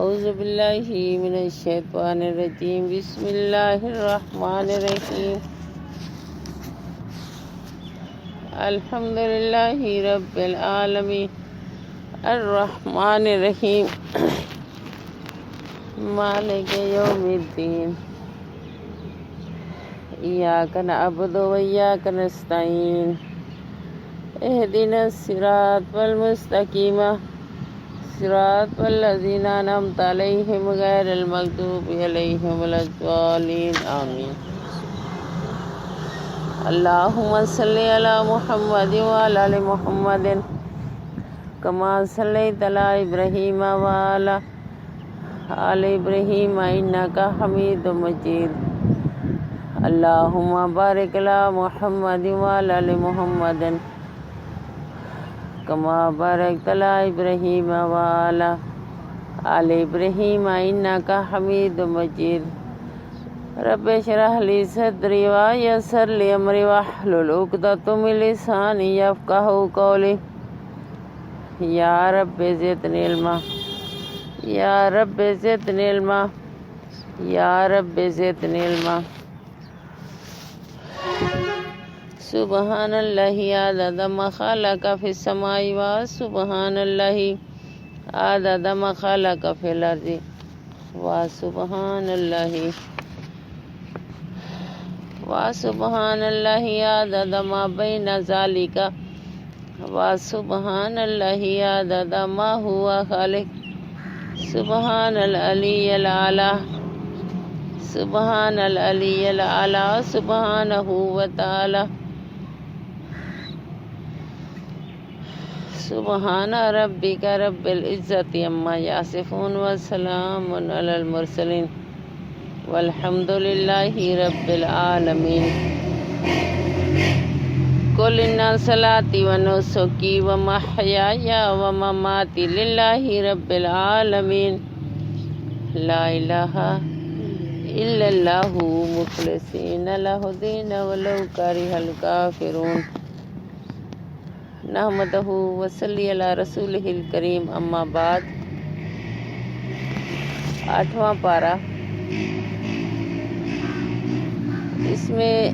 اعوذ باللہ من الشیطان الرجیم بسم اللہ الرحمن الرحیم الحمدللہ رب العالمین الرحمن الرحیم مالک یوم الدین ایاک نعبد و ایاک نستعین اہدنا الصراط المستقیم صراط الذین انعمت علیہم غیر المغضوب علیہم ولا الضالین آمین اللہم صلی علی محمد وعلی آل محمد کما صلیت علی ابراہیم وعلی آل ابراہیم انک حمید مجید اللہم بارک علی محمد وعلی آل محمد کما بارکت علی ابراہیم وعلی آل ابراہیم انک حمید مجید رب اشرح لی صدری ویسر لی امری واحلل عقدۃ من لسانی یفقہوا قولی یا رب زدنی علما یا رب زدنی علما یا رب زدنی علما سبحان اللہ عدد ما خلق فی السماء و سبحان اللہ عدد ما خلق فی الارض و سبحان اللہ عدد ما بین ذالک و سبحان اللہ عدد ما هو خالق سبحان العلی العلی سبحان العلی العلی سبحانہ وتعالی سبحان ربک رب العزت عما یصفون وسلام علی المرسلین والحمد للہ رب العالمین قل ان صلاتی و نسکی و محیای و مماتی للہ رب العالمین لا الہ الا اللہ مخلصین لہ الدین ولو کرہ الکافرون نحمدہ وصلی علی رسولہ الکریم اما بعد 8واں پارہ اس میں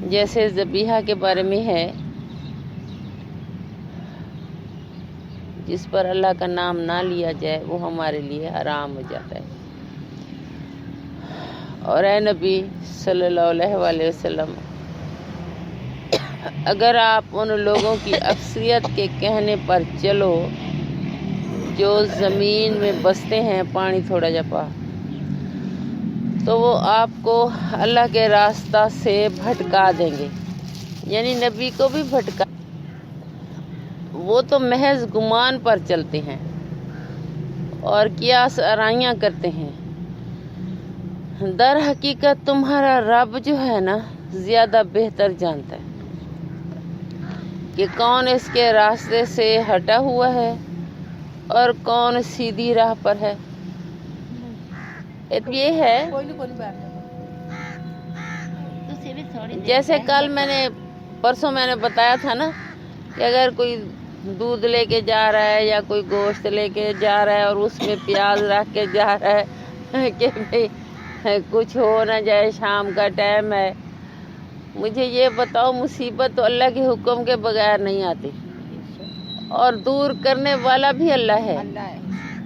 جیسے ذبیحہ کے بارے میں ہے جس پر اللہ کا نام نہ لیا جائے وہ ہمارے لیے حرام ہو جاتا ہے اور اے نبی صلی اللہ علیہ وسلم اگر آپ ان لوگوں کی اکثریت کے کہنے پر چلو جو زمین میں بستے ہیں پانی تھوڑا جپا تو وہ آپ کو اللہ کے راستہ سے بھٹکا دیں گے، یعنی نبی کو بھی بھٹکا، وہ تو محض گمان پر چلتے ہیں اور قیاس آرائیاں کرتے ہیں۔ در حقیقت تمہارا رب جو ہے نا زیادہ بہتر جانتا ہے کہ کون اس کے راستے سے ہٹا ہوا ہے اور کون سیدھی راہ پر ہے۔ یہ ہے جیسے کل پرسوں میں نے بتایا تھا نا کہ اگر کوئی دودھ لے کے جا رہا ہے یا کوئی گوشت لے کے جا رہا ہے اور اس میں پیاز رکھ کے جا رہا ہے کہ بھئی کچھ ہو نہ جائے، شام کا ٹائم ہے، مجھے یہ بتاؤ مصیبت تو اللہ کے حکم کے بغیر نہیں آتی اور دور کرنے والا بھی اللہ ہے،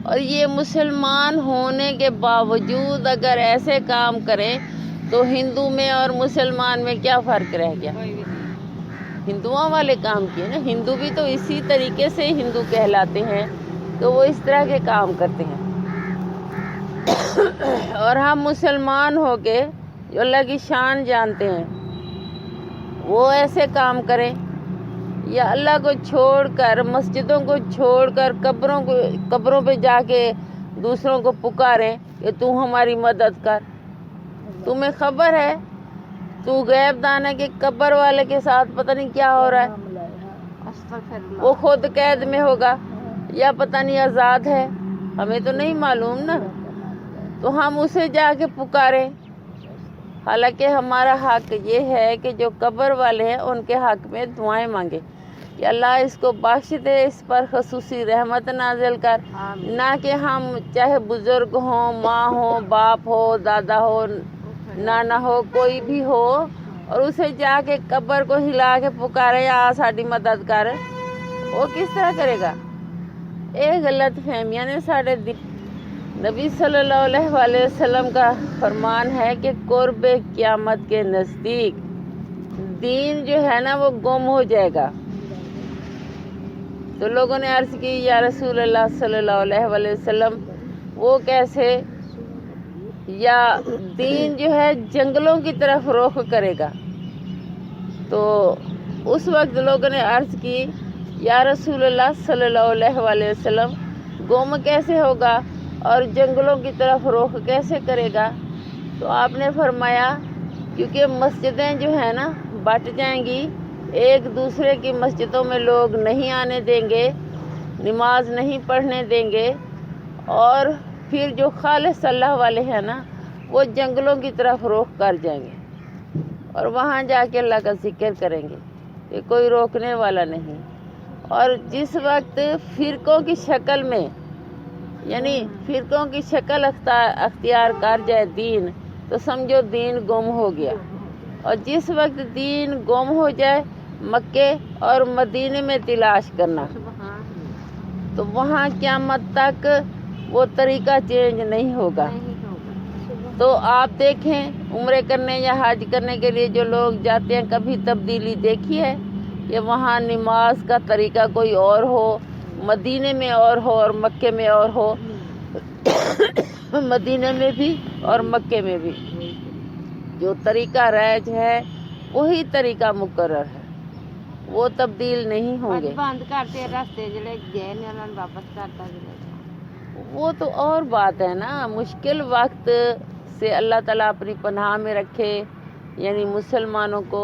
اور یہ مسلمان ہونے کے باوجود اگر ایسے کام کریں تو ہندو میں اور مسلمان میں کیا فرق رہ گیا؟ ہندوؤں والے کام کیے نا، ہندو بھی تو اسی طریقے سے ہندو کہلاتے ہیں تو وہ اس طرح کے کام کرتے ہیں، اور ہم مسلمان ہو کے جو اللہ کی شان جانتے ہیں وہ ایسے کام کریں یا اللہ کو چھوڑ کر، مسجدوں کو چھوڑ کر قبروں پہ جا کے دوسروں کو پکاریں کہ تو ہماری مدد کر۔ تمہیں خبر ہے تو غیب دان ہے کہ قبر والے کے ساتھ پتہ نہیں کیا ہو رہا ہے، وہ خود قید میں ہوگا یا پتہ نہیں آزاد ہے، ہمیں تو نہیں معلوم نا، تو ہم اسے جا کے پکاریں، حالانکہ ہمارا حق یہ ہے کہ جو قبر والے ہیں ان کے حق میں دعائیں مانگے کہ اللہ اس کو بخش دے، اس پر خصوصی رحمت نازل کر، نہ کہ ہم چاہے بزرگ ہوں، ماں ہو، باپ ہو، دادا ہو، نانا ہو، کوئی بھی ہو، اور اسے جا کے قبر کو ہلا کے پکارے یا ساڈی مدد کر، وہ کس طرح کرے گا؟ ایک غلط فہمیاں نے ساڑھے نبی صلی اللہ علیہ وسلم کا فرمان ہے کہ قرب قیامت کے نزدیک دین جو ہے نا وہ گم ہو جائے گا۔ تو لوگوں نے عرض کی یا رسول اللہ صلی اللہ علیہ وسلم وہ کیسے؟ یا دین جو ہے جنگلوں کی طرف رخ کرے گا۔ تو اس وقت لوگوں نے عرض کی یا رسول اللہ صلی اللہ علیہ وسلم گم کیسے ہوگا اور جنگلوں کی طرف رخ کیسے کرے گا؟ تو آپ نے فرمایا کیونکہ مسجدیں جو ہیں نا بٹ جائیں گی، ایک دوسرے کی مسجدوں میں لوگ نہیں آنے دیں گے، نماز نہیں پڑھنے دیں گے، اور پھر جو خالص اللہ والے ہیں نا وہ جنگلوں کی طرف رخ کر جائیں گے اور وہاں جا کے اللہ کا ذکر کریں گے کہ کوئی روکنے والا نہیں۔ اور جس وقت فرقوں کی شکل میں، یعنی فرقوں کی شکل اختیار کر جائے دین، تو سمجھو دین گم ہو گیا۔ اور جس وقت دین گم ہو جائے مکے اور مدینے میں تلاش کرنا، تو وہاں قیامت تک وہ طریقہ چینج نہیں ہوگا۔ تو آپ دیکھیں عمرے کرنے یا حج کرنے کے لیے جو لوگ جاتے ہیں، کبھی تبدیلی دیکھی ہے کہ وہاں نماز کا طریقہ کوئی اور ہو، مدینے میں اور ہو اور مکے میں اور ہو؟ مدینے میں بھی اور مکے میں بھی جو طریقہ رائج ہے وہی طریقہ مقرر ہے، وہ تبدیل نہیں ہوں گے۔ بند کرتے راستے جڑے گئے نے انہاں واپس کرتا وہ تو اور بات ہے نا۔ مشکل وقت سے اللہ تعالیٰ اپنی پناہ میں رکھے، یعنی مسلمانوں کو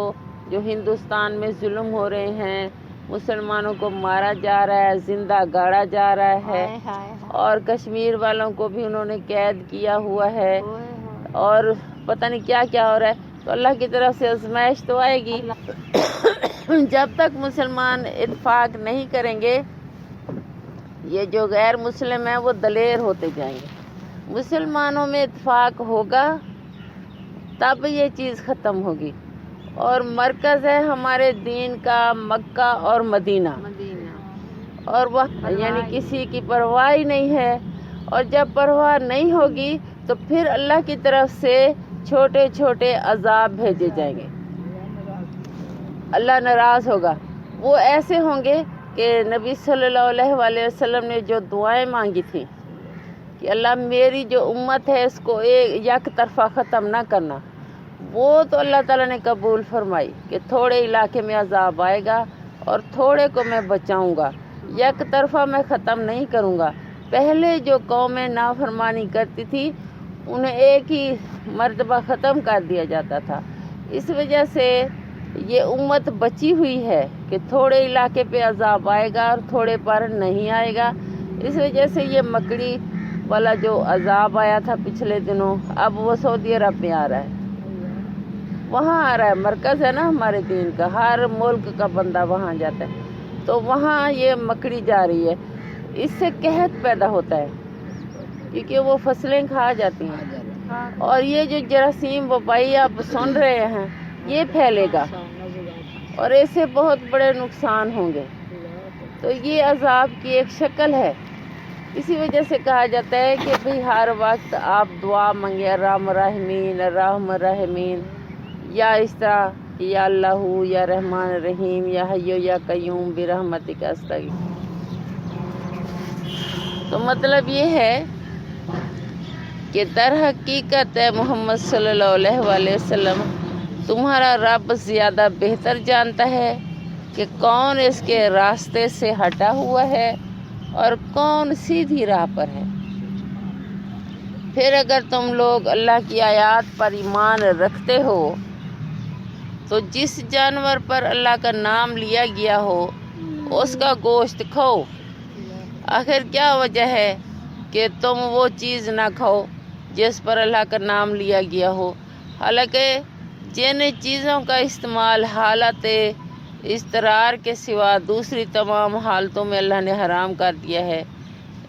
جو ہندوستان میں ظلم ہو رہے ہیں، مسلمانوں کو مارا جا رہا ہے، زندہ گاڑا جا رہا ہے، اور کشمیر والوں کو بھی انہوں نے قید کیا ہوا ہے، اور پتہ نہیں کیا کیا ہو رہا ہے۔ تو اللہ کی طرف سے آزمائش تو آئے گی۔ جب تک مسلمان اتفاق نہیں کریں گے، یہ جو غیر مسلم ہیں وہ دلیر ہوتے جائیں گے۔ مسلمانوں میں اتفاق ہوگا تب یہ چیز ختم ہوگی۔ اور مرکز ہے ہمارے دین کا مکہ اور مدینہ، اور وہ یعنی کسی کی پرواہ ہی نہیں ہے۔ اور جب پرواہ نہیں ہوگی تو پھر اللہ کی طرف سے چھوٹے چھوٹے عذاب بھیجے جائیں گے، اللہ ناراض ہوگا۔ وہ ایسے ہوں گے کہ نبی صلی اللہ علیہ وسلم نے جو دعائیں مانگی تھیں کہ اللہ میری جو امت ہے اس کو یک طرفہ ختم نہ کرنا، وہ تو اللہ تعالیٰ نے قبول فرمائی کہ تھوڑے علاقے میں عذاب آئے گا اور تھوڑے کو میں بچاؤں گا، یک طرفہ میں ختم نہیں کروں گا۔ پہلے جو قومیں نافرمانی کرتی تھی انہیں ایک ہی مرتبہ ختم کر دیا جاتا تھا۔ اس وجہ سے یہ امت بچی ہوئی ہے کہ تھوڑے علاقے پہ عذاب آئے گا اور تھوڑے پر نہیں آئے گا۔ اس وجہ سے یہ مکڑی والا جو عذاب آیا تھا پچھلے دنوں، اب وہ سعودی عرب میں آ رہا ہے، وہاں آ رہا ہے۔ مرکز ہے نا ہمارے دین کا، ہر ملک کا بندہ وہاں جاتا ہے، تو وہاں یہ مکڑی جا رہی ہے۔ اس سے قحط پیدا ہوتا ہے کیونکہ وہ فصلیں کھا جاتی ہیں، اور یہ جو جراثیم وبائی آپ سن رہے ہیں یہ پھیلے گا اور ایسے بہت بڑے نقصان ہوں گے۔ تو یہ عذاب کی ایک شکل ہے۔ اسی وجہ سے کہا جاتا ہے کہ بھئی ہر وقت آپ دعا مانگے الرحم الرحمین الرحم الرحمین، یا اس طرح یا اللہ یا رحمان الرحیم یا حی یا قیوم برحمتک استغیث۔ تو مطلب یہ ہے کہ در حقیقت محمد صلی اللہ علیہ وسلم تمہارا رب زیادہ بہتر جانتا ہے کہ کون اس کے راستے سے ہٹا ہوا ہے اور کون سیدھی راہ پر ہے۔ پھر اگر تم لوگ اللہ کی آیات پر ایمان رکھتے ہو تو جس جانور پر اللہ کا نام لیا گیا ہو اس کا گوشت کھاؤ۔ آخر کیا وجہ ہے کہ تم وہ چیز نہ کھاؤ جس پر اللہ کا نام لیا گیا ہو؟ حالانکہ جن چیزوں کا استعمال حالت اضطرار کے سوا دوسری تمام حالتوں میں اللہ نے حرام کر دیا ہے۔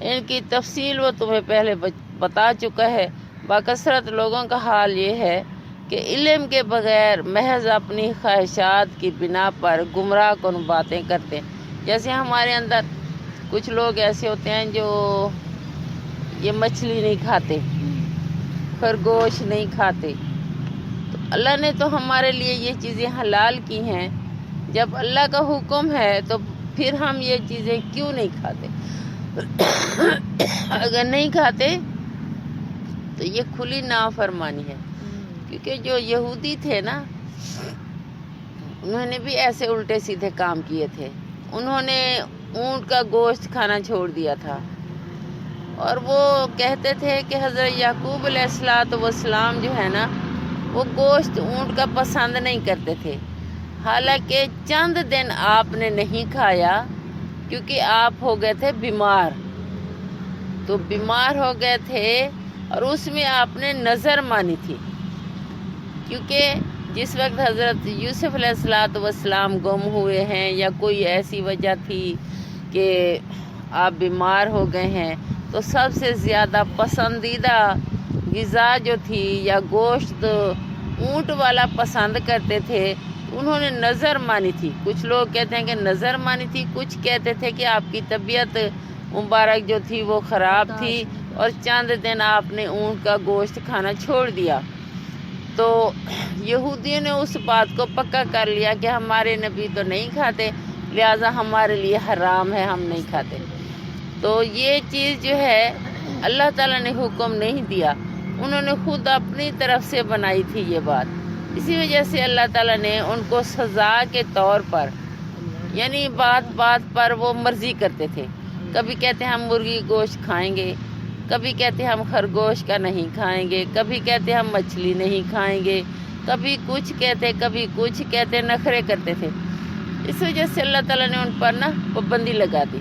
ان کی تفصیل وہ تمہیں پہلے بتا چکا ہے۔ باکثرت لوگوں کا حال یہ ہے کہ علم کے بغیر محض اپنی خواہشات کی بنا پر گمراہ کن باتیں کرتے ہیں۔ جیسے ہمارے اندر کچھ لوگ ایسے ہوتے ہیں جو یہ مچھلی نہیں کھاتے، خرگوش نہیں کھاتے، تو اللہ نے تو ہمارے لیے یہ چیزیں حلال کی ہیں۔ جب اللہ کا حکم ہے تو پھر ہم یہ چیزیں کیوں نہیں کھاتے؟ اگر نہیں کھاتے تو یہ کھلی نافرمانی ہے، کیونکہ جو یہودی تھے نا، انہوں نے بھی ایسے الٹے سیدھے کام کیے تھے۔ انہوں نے اونٹ کا گوشت کھانا چھوڑ دیا تھا، اور وہ کہتے تھے کہ حضرت یعقوب علیہ السلام جو ہے نا، وہ گوشت اونٹ کا پسند نہیں کرتے تھے۔ حالانکہ چند دن آپ نے نہیں کھایا کیونکہ آپ ہو گئے تھے بیمار، تو بیمار ہو گئے تھے، اور اس میں آپ نے نظر مانی تھی، کیونکہ جس وقت حضرت یوسف علیہ السلام گم ہوئے ہیں یا کوئی ایسی وجہ تھی کہ آپ بیمار ہو گئے ہیں، تو سب سے زیادہ پسندیدہ غذا جو تھی یا گوشت اونٹ والا پسند کرتے تھے، انہوں نے نظر مانی تھی۔ کچھ لوگ کہتے ہیں کہ نظر مانی تھی، کچھ کہتے تھے کہ آپ کی طبیعت مبارک جو تھی وہ خراب تھی، اور چند دن آپ نے اونٹ کا گوشت کھانا چھوڑ دیا۔ تو یہودیوں نے اس بات کو پکا کر لیا کہ ہمارے نبی تو نہیں کھاتے، لہٰذا ہمارے لیے حرام ہے، ہم نہیں کھاتے۔ تو یہ چیز جو ہے اللہ تعالیٰ نے حکم نہیں دیا، انہوں نے خود اپنی طرف سے بنائی تھی یہ بات۔ اسی وجہ سے اللہ تعالیٰ نے ان کو سزا کے طور پر، یعنی بات بات پر وہ مرضی کرتے تھے۔ کبھی کہتے ہم مرغی گوشت کھائیں گے، کبھی کہتے ہم خرگوش کا نہیں کھائیں گے، کبھی کہتے ہم مچھلی نہیں کھائیں گے، کبھی کچھ کہتے کبھی کچھ کہتے، نخرے کرتے تھے۔ اس وجہ سے اللہ تعالیٰ نے ان پر نا پابندی لگا دی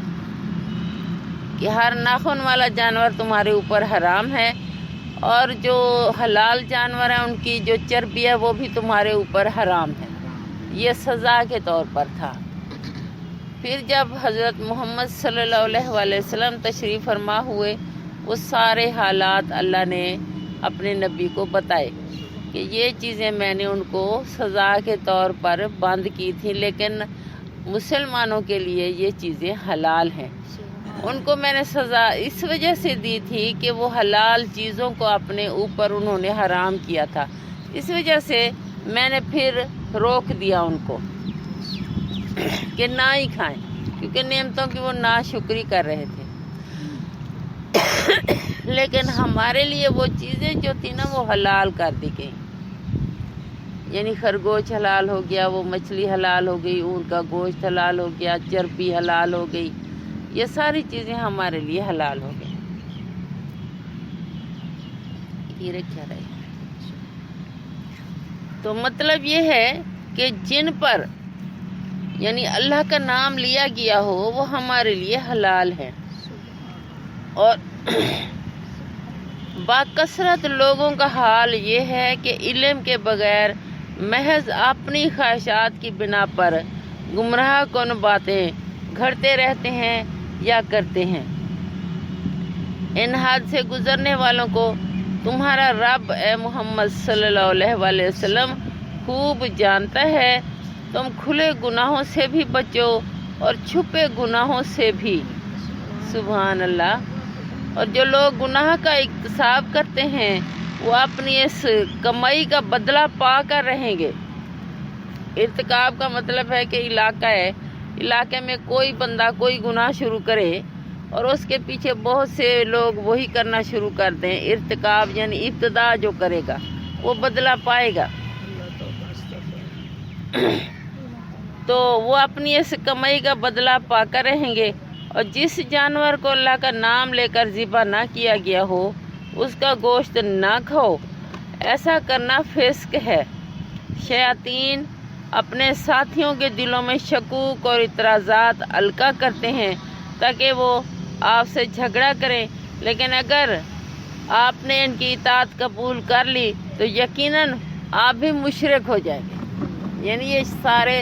کہ ہر ناخن والا جانور تمہارے اوپر حرام ہے، اور جو حلال جانور ہیں ان کی جو چربی ہے وہ بھی تمہارے اوپر حرام ہے۔ یہ سزا کے طور پر تھا۔ پھر جب حضرت محمد صلی اللہ علیہ وآلہ وسلم تشریف فرما ہوئے، وہ سارے حالات اللہ نے اپنے نبی کو بتائے کہ یہ چیزیں میں نے ان کو سزا کے طور پر بند کی تھی، لیکن مسلمانوں کے لیے یہ چیزیں حلال ہیں۔ ان کو میں نے سزا اس وجہ سے دی تھی کہ وہ حلال چیزوں کو اپنے اوپر انہوں نے حرام کیا تھا، اس وجہ سے میں نے پھر روک دیا ان کو کہ نہ ہی کھائیں، کیونکہ نعمتوں کی وہ ناشکری کر رہے تھے۔ لیکن ہمارے لیے وہ چیزیں جو تھی نا وہ حلال کر دی گئی، یعنی خرگوش حلال ہو گیا، وہ مچھلی حلال ہو گئی، اونٹ کا گوشت حلال ہو گیا، چربی حلال ہو گئی، یہ ساری چیزیں ہمارے لیے حلال ہو گئی۔ یہ کیا رہے، تو مطلب یہ ہے کہ جن پر یعنی اللہ کا نام لیا گیا ہو وہ ہمارے لیے حلال ہے۔ اور باکثرت لوگوں کا حال یہ ہے کہ علم کے بغیر محض اپنی خواہشات کی بنا پر گمراہ کن باتیں گھڑتے رہتے ہیں یا کرتے ہیں۔ ان حد سے گزرنے والوں کو تمہارا رب اے محمد صلی اللہ علیہ وآلہ وسلم خوب جانتا ہے۔ تم کھلے گناہوں سے بھی بچو اور چھپے گناہوں سے بھی۔ سبحان اللہ۔ اور جو لوگ گناہ کا اکتساب کرتے ہیں وہ اپنی اس کمائی کا بدلہ پا کر رہیں گے۔ ارتکاب کا مطلب ہے کہ علاقے میں کوئی بندہ کوئی گناہ شروع کرے اور اس کے پیچھے بہت سے لوگ وہی کرنا شروع کر دیں۔ ارتکاب یعنی ابتدا جو کرے گا وہ بدلہ پائے گا۔ تو وہ اپنی اس کمائی کا بدلہ پا کر رہیں گے۔ اور جس جانور کو اللہ کا نام لے کر ذبح نہ کیا گیا ہو اس کا گوشت نہ کھاؤ، ایسا کرنا فسق ہے۔ شیاطین اپنے ساتھیوں کے دلوں میں شکوک اور اعتراضات القا کرتے ہیں تاکہ وہ آپ سے جھگڑا کریں، لیکن اگر آپ نے ان کی اطاعت قبول کر لی تو یقیناً آپ بھی مشرک ہو جائیں گے۔ یعنی یہ سارے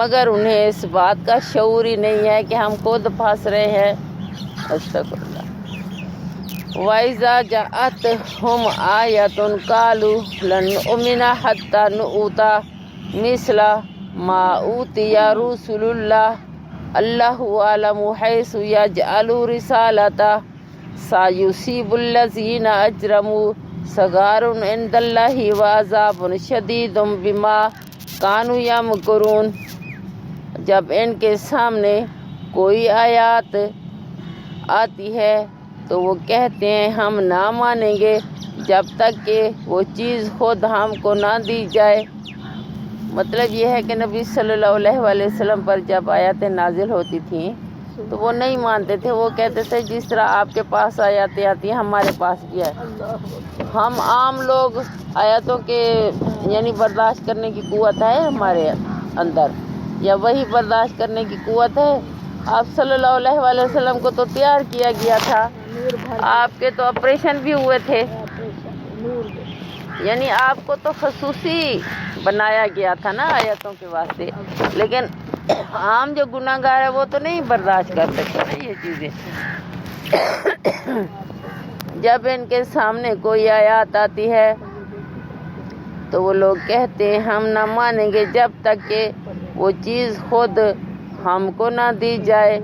مگر انہیں اس بات کا شعور ہی نہیں ہے کہ ہم خود پھنس رہے ہیں. استغفراللہ. وَإِذَا جَاءَتْهُمْ آيَةٌ قَالُوا لَن نُؤْمِنَ حَتَّى نُؤْتَىٰ مِثْلَ مَا أُوتِيَ رُسُلُ اللَّهِ اللَّهُ أَعْلَمُ حَيْثُ يَجْعَلُ رِسَالَتَهُ سَيُصِيبُ الَّذِينَ أَجْرَمُوا صَغَارٌ عِندَ اللَّهِ وَعَذَابٌ شَدِيدٌ بِمَا كَانُوا يَمْكُرُونَ. جب ان کے سامنے کوئی آیات آتی ہے تو وہ کہتے ہیں ہم نہ مانیں گے جب تک کہ وہ چیز خود ہم کو نہ دی جائے. مطلب یہ ہے کہ نبی صلی اللہ علیہ وآلہ وسلم پر جب آیاتیں نازل ہوتی تھیں تو وہ نہیں مانتے تھے. وہ کہتے تھے جس طرح آپ کے پاس آیاتیں آتی ہیں ہمارے پاس بھی ہے. ہم عام لوگ آیاتوں کے یعنی برداشت کرنے کی قوت ہے ہمارے اندر یا وہی برداشت کرنے کی قوت ہے؟ آپ صلی اللہ علیہ وآلہ وسلم کو تو تیار کیا گیا تھا. آپ کے تو آپریشن بھی ہوئے تھے. یعنی آپ کو تو خصوصی بنایا گیا تھا نا آیتوں کے واسطے. لیکن عام جو گناہ گار ہے وہ تو نہیں برداشت کر سکتے نا یہ چیزیں. جب ان کے سامنے کوئی آیات آتی ہے تو وہ لوگ کہتے ہیں ہم نہ مانیں گے جب تک کہ وہ چیز خود ہم کو نہ دی جائے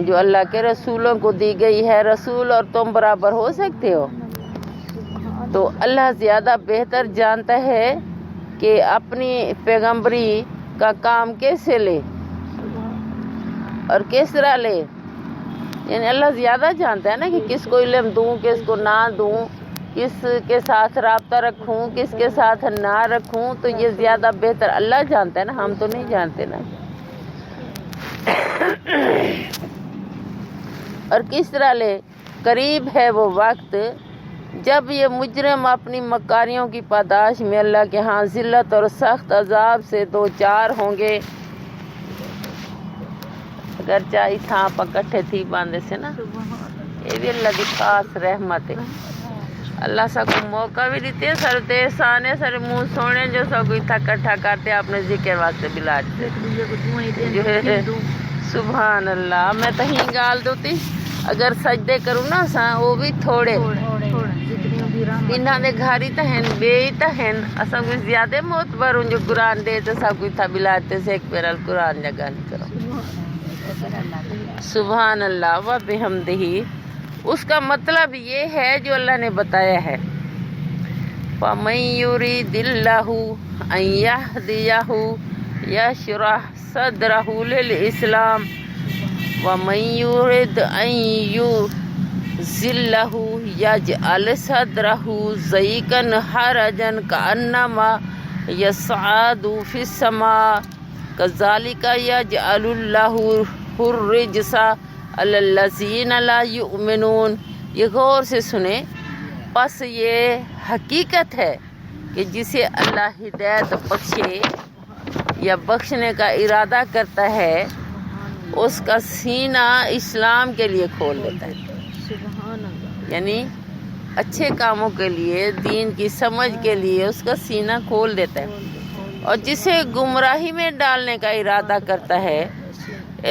جو اللہ کے رسولوں کو دی گئی ہے. رسول اور تم برابر ہو سکتے ہو؟ تو اللہ زیادہ بہتر جانتا ہے کہ اپنی پیغمبری کا کام کیسے لے اور کس طرح لے. یعنی اللہ زیادہ جانتا ہے نا کہ کس کو علم دوں کس کو نہ دوں, کس کے ساتھ رابطہ رکھوں کس کے ساتھ نہ رکھوں. تو یہ زیادہ بہتر اللہ جانتا ہے نا, ہم تو نہیں جانتے نا. اور کس طرح لے, قریب ہے وہ وقت جب یہ مجرم اپنی مکاریوں کی پاداش میں اللہ کے ہاں ذلت اور سخت عذاب سے دو چار ہوں گے. اگر چاہی تھا پکٹھے تھی باندھے سے نا, یہ بھی اللہ کی خاص رحمت ہے. اللہ سا کو موقع بھی دیتے سر سانے سر منہ سونے جو سب کو اکٹھا کرتے اپنے ذکر واسطے بلاتے. سبحان اللہ. میں تہیں گال دوتی اگر سجدے کروں نا سا وہ بھی تھوڑے انہاں دے گھاری تہن بے تہن اساں کوئی زیادہ معتبر ہوں جو قرآن دے تو سب کوئی تھا بلاتے سے ایک پیر القرآن جگہ نہیں کرو. سبحان اللہ و بحمدہ. اس کا مطلب یہ ہے جو اللہ نے بتایا ہے, فَمَن يُرِيدِ اللَّهُ أَن يَهْدِيَهُ يَشْرَحْ صَدْرَهُ لِلْإِسْلَامِ وَمَن يُرِدْ أَن يُضِلَّهُ يَجْعَلْ صَدْرَهُ ضَيِّقًا حَرَجًا كَأَنَّمَا يَصْعَدُ فِي السَّمَاءِ كَذَلِكَ يَجْعَلُ اللَّهُ الرِّجْسَ عَلَى الَّذِينَ لَا يُؤْمِنُونَ. یہ غور سے سنیں. پس یہ حقیقت ہے کہ جسے اللہ ہدایت بخشے یا بخشنے کا ارادہ کرتا ہے اس کا سینہ اسلام کے لیے کھول دیتا ہے. یعنی اچھے کاموں کے لیے, دین کی سمجھ کے لیے اس کا سینہ کھول دیتا ہے. اور جسے گمراہی میں ڈالنے کا ارادہ کرتا ہے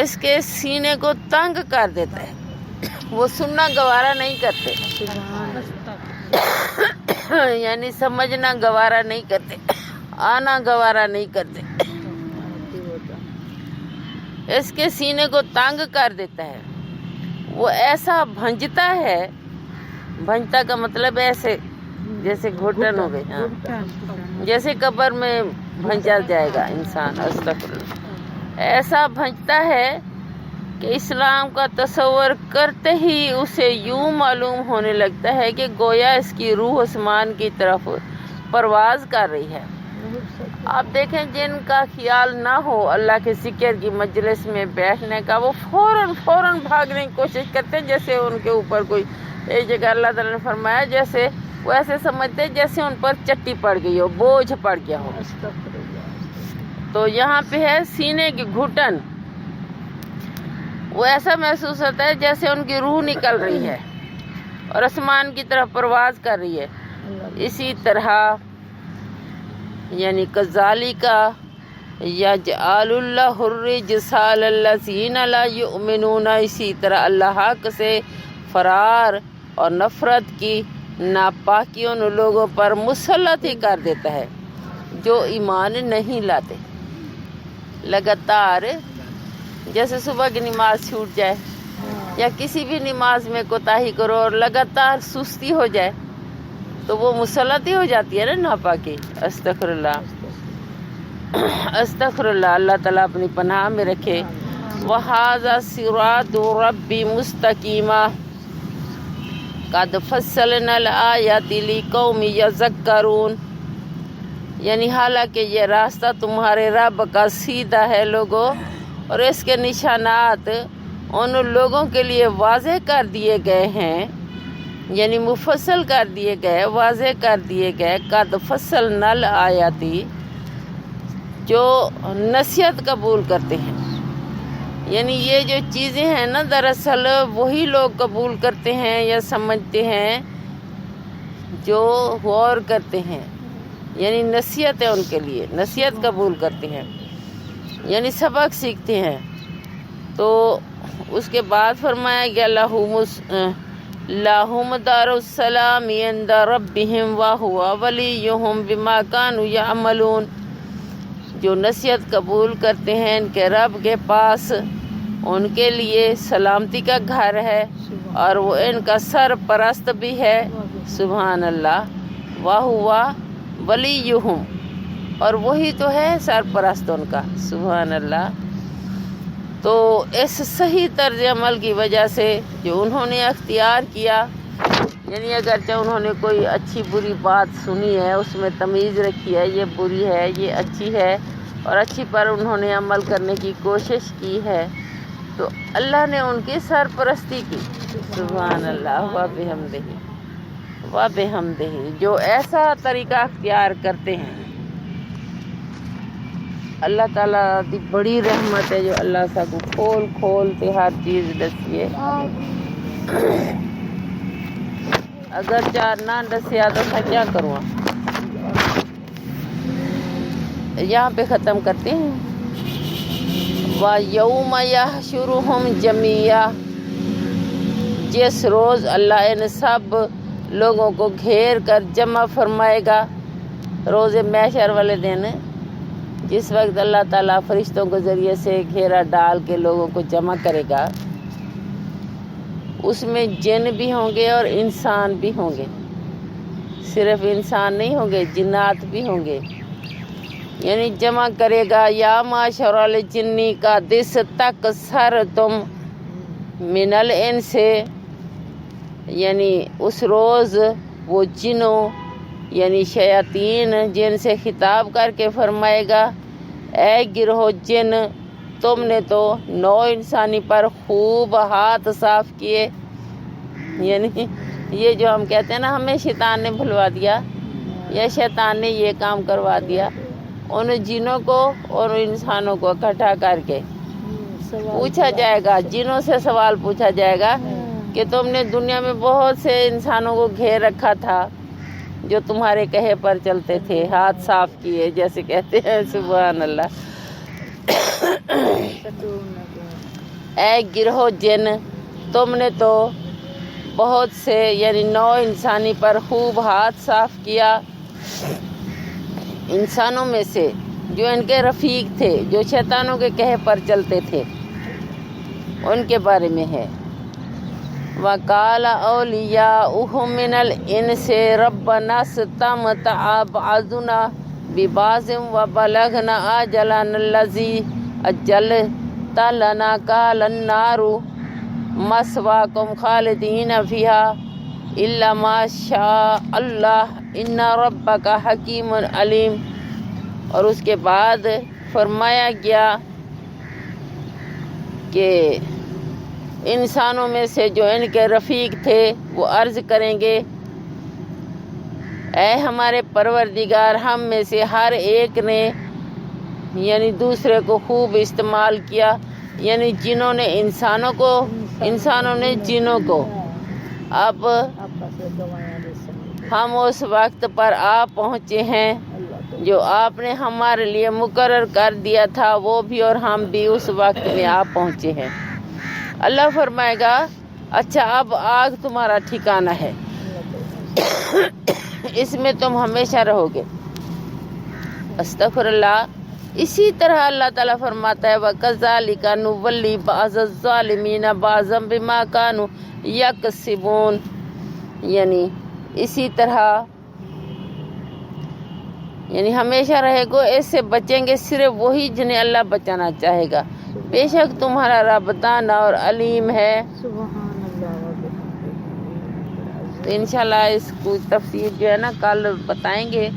اس کے سینے کو تنگ کر دیتا ہے. وہ سننا گوارا نہیں کرتے, یعنی سمجھنا گوارا نہیں کرتے, آنا گوارا نہیں کرتے. اس کے سینے کو تنگ کر دیتا ہے. وہ ایسا بھنجتا ہے, بھنجتا کا مطلب ایسے جیسے گھٹن ہو گئے, جیسے قبر میں بھنجا جائے گا انسان. استغفراللہ. ایسا بھنجتا ہے کہ اسلام کا تصور کرتے ہی اسے یوں معلوم ہونے لگتا ہے کہ گویا اس کی روح آسمان کی طرف پرواز کر رہی ہے. آپ دیکھیں جن کا خیال نہ ہو اللہ کے ذکر کی مجلس میں بیٹھنے کا وہ فوراً بھاگنے کی کوشش کرتے ہیں جیسے ان کے اوپر کوئی, ایک جگہ اللہ تعالیٰ نے فرمایا جیسے وہ ایسے سمجھتے جیسے ان پر چٹی پڑ گئی ہو, بوجھ پڑ گیا ہو. تو یہاں پہ ہے سینے کی گھٹن. وہ ایسا محسوس ہوتا ہے جیسے ان کی روح نکل رہی ہے اور آسمان کی طرف پرواز کر رہی ہے. اسی طرح یعنی کذالک یجعل اللہ الرجس علی الذین لا یؤمنون، اسی طرح اللہ حق سے فرار اور نفرت کی ناپاکی ان لوگوں پر مسلط ہی کر دیتا ہے جو ایمان نہیں لاتے۔ لگاتار جیسے صبح کی نماز چھوٹ جائے یا کسی بھی نماز میں کوتاہی کرو اور لگاتار سستی ہو جائے تو وہ مسلط ہی ہو جاتی ہے نا ناپاکی۔ استغفر اللہ استغفر اللہ، اللہ تعالیٰ اپنی پناہ میں رکھے۔ وَهَذَا صِرَاطُ رَبِّي مُسْتَقِيمًا قَدْ فَصَّلْنَا الْآيَاتِ لِقَوْمٍ يَذَّكَّرُونَ، یعنی حالانکہ یہ راستہ تمہارے رب کا سیدھا ہے لوگوں، اور اس کے نشانات ان لوگوں کے لیے واضح کر دیے گئے ہیں، یعنی مفصل کر دیے گئے، واضح کر دیے گئے۔ قد فصلنا الآیات، جو نصیحت قبول کرتے ہیں، یعنی یہ جو چیزیں ہیں نا دراصل وہی لوگ قبول کرتے ہیں یا سمجھتے ہیں جو غور کرتے ہیں، یعنی نصیحت ہے ان کے لیے، نصیحت قبول کرتے ہیں، یعنی سبق سیکھتے ہیں۔ تو اس کے بعد فرمایا گیا لَهُمْ دَارُ السَّلَامِ عِنْدَ رَبِّهِمْ وَهُوَ وَلِيُّهُمْ بِمَا كَانُوا يَعْمَلُونَ، جو نصیحت قبول کرتے ہیں ان کے رب کے پاس ان کے لیے سلامتی کا گھر ہے اور وہ ان کا سرپرست بھی ہے۔ سبحان اللہ، وَهُوَ وَلِيُّهُمْ، اور وہی تو ہے سرپرست ان کا۔ سبحان اللہ۔ تو اس صحیح طرز عمل کی وجہ سے جو انہوں نے اختیار کیا، یعنی اگرچہ انہوں نے کوئی اچھی بری بات سنی ہے، اس میں تمیز رکھی ہے، یہ بری ہے یہ اچھی ہے، اور اچھی پر انہوں نے عمل کرنے کی کوشش کی ہے، تو اللہ نے ان کی سرپرستی کی۔ سبحان اللہ وبحمدہ وبحمدہ، جو ایسا طریقہ اختیار کرتے ہیں، اللہ تعالیٰ دی بڑی رحمت ہے جو اللہ سا کو کھول کھول تے ہر چیز دسیے۔ اگر چار نہ دسیا تو میں کیا کروں؟ یہاں پہ ختم کرتے ہیں۔ وَيَوْمَ يَحْشُرُهُمْ جَمِيعًا، جس روز اللہ ان سب لوگوں کو گھیر کر جمع فرمائے گا، روز محشر والے دن، جس وقت اللہ تعالیٰ فرشتوں کے ذریعے سے گھیرا ڈال کے لوگوں کو جمع کرے گا، اس میں جن بھی ہوں گے اور انسان بھی ہوں گے، صرف انسان نہیں ہوں گے، جنات بھی ہوں گے، یعنی جمع کرے گا۔ یا معاشر الجن کا دس تک سر تم من الانس، یعنی اس روز وہ جنوں یعنی شیاطین جن سے خطاب کر کے فرمائے گا، اے گروہ جن، تم نے تو نو انسانی پر خوب ہاتھ صاف کیے، یعنی یہ جو ہم کہتے ہیں نا ہمیں شیطان نے بھلوا دیا یا شیطان نے یہ کام کروا دیا، ان جنوں کو اور انسانوں کو اکٹھا کر کے پوچھا جائے گا، جنوں سے سوال پوچھا جائے گا کہ تم نے دنیا میں بہت سے انسانوں کو گھیر رکھا تھا جو تمہارے کہے پر چلتے تھے، ہاتھ صاف کیے جیسے کہتے ہیں۔ سبحان اللہ۔ اے گروہ جن، تم نے تو بہت سے یعنی نو انسانی پر خوب ہاتھ صاف کیا، انسانوں میں سے جو ان کے رفیق تھے، جو شیطانوں کے کہے پر چلتے تھے، ان کے بارے میں ہے۔ وَقَالَ أَوْلِيَاؤُهُم مِّنَ الْإِنسِ رَبَّنَا اسْتَمْتَعَ بَعْضُنَا بِبَعْضٍ وَبَلَغْنَا أَجَلَنَا الَّذِي أَجَّلْتَ لَنَا قَالَ النَّارُ مَثْوَاكُمْ خَالِدِينَ فِيهَا إِلَّا مَا شَاءَ اللَّهُ إِنَّ رَبَّكَ حَكِيمٌ عَلِيمٌ۔ اور اس کے بعد فرمایا گیا کہ انسانوں میں سے جو ان کے رفیق تھے وہ عرض کریں گے، اے ہمارے پروردگار، ہم میں سے ہر ایک نے یعنی دوسرے کو خوب استعمال کیا، یعنی جنہوں نے انسانوں کو، انسانوں نے جنوں کو۔ اب ہم اس وقت پر آ پہنچے ہیں جو آپ نے ہمارے لیے مقرر کر دیا تھا وہ بھی اور ہم بھی اس وقت میں آ پہنچے ہیں۔ اللہ فرمائے گا اچھا اب آگ تمہارا ٹھکانہ ہے، اس میں تم ہمیشہ رہو گے۔ استغفر اللہ۔ اسی طرح اللہ تعالیٰ فرماتا ہے وَكَذَلِكَ نُوَلِّي بَعْضَ الظَّالِمِينَ بَعْضًا بِمَا كَانُوا يَكْسِبُونَ، یعنی اسی طرح یعنی ہمیشہ رہے گو، ایسے بچیں گے صرف وہی جنہیں اللہ بچانا چاہے گا۔ بے شک تمہارا رب دانا اور علیم ہے۔ تو انشاءاللہ اس کو تفسیر جو ہے نا کل بتائیں گے۔